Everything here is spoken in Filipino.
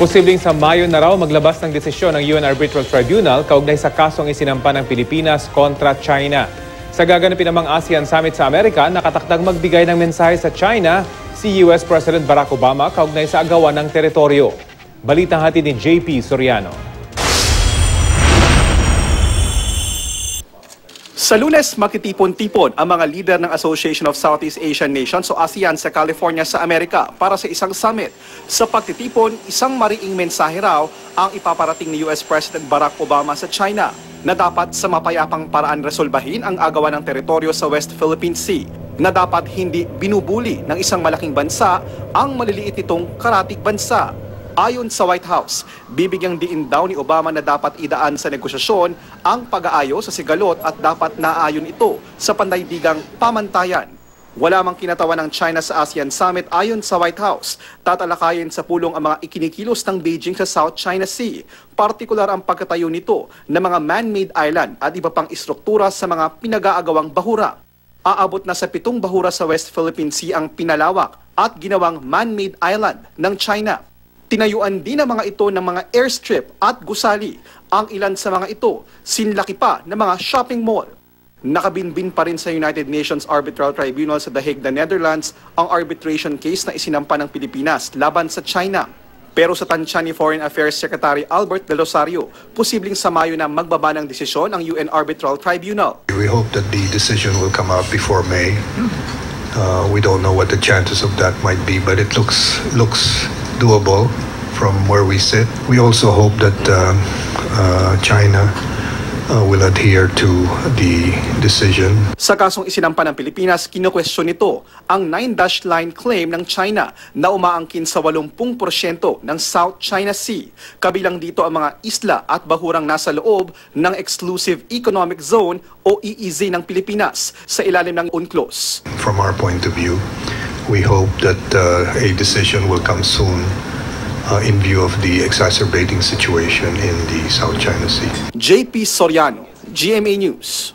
Posibleng sa Mayo na raw maglabas ng desisyon ng UN Arbitral Tribunal kaugnay sa kasong isinampa ng Pilipinas kontra China. Sa gaganapin namang ASEAN Summit sa Amerika, nakatakdang magbigay ng mensahe sa China si US President Barack Obama kaugnay sa agawan ng teritoryo. Balitang hatid ni JP Soriano. Sa Lunes, makitipon-tipon ang mga lider ng Association of Southeast Asian Nations o ASEAN sa California sa Amerika para sa isang summit. Sa pagtitipon, isang mariing mensahe raw ang ipaparating ni US President Barack Obama sa China na dapat sa mapayapang paraan resolbahin ang agawan ng teritoryo sa West Philippine Sea, na dapat hindi binubuli ng isang malaking bansa ang maliliit nitong karatig bansa. Ayon sa White House, bibigyang diin daw ni Obama na dapat idaan sa negosasyon ang pag-aayos sa sigalot at dapat naayon ito sa pandaigdigang pamantayan. Wala mang kinatawan ng China sa ASEAN Summit ayon sa White House. Tatalakayin sa pulong ang mga ikinikilos ng Beijing sa South China Sea, partikular ang pagkatayo nito ng mga man-made island at iba pang istruktura sa mga pinag-aagawang bahura. Aabot na sa 7 bahura sa West Philippine Sea ang pinalawak at ginawang man-made island ng China. Tinayuan din ang mga ito ng mga airstrip at gusali. Ang ilan sa mga ito, sinlaki pa ng mga shopping mall. Nakabinbin pa rin sa United Nations Arbitral Tribunal sa The Hague, the Netherlands, ang arbitration case na isinampa ng Pilipinas laban sa China. Pero sa tansya ni Foreign Affairs Secretary Albert De Rosario, posibleng sa Mayo na magbaba ng desisyon ang UN Arbitral Tribunal. We hope that the decision will come out before May. We don't know what the chances of that might be, but it looks doable from where we sit. We also hope that China will adhere to the decision. Sa kasong isinampa ng Pilipinas, kinukwestiyon nito ang 9-dash line claim ng China na umaangkin sa 80% ng South China Sea. Kabilang dito ang mga isla at bahurang nasa loob ng Exclusive Economic Zone o EEZ ng Pilipinas sa ilalim ng UNCLOS. From our point of view, we hope that a decision will come soon in view of the exacerbating situation in the South China Sea. JP Soriano, GMA News.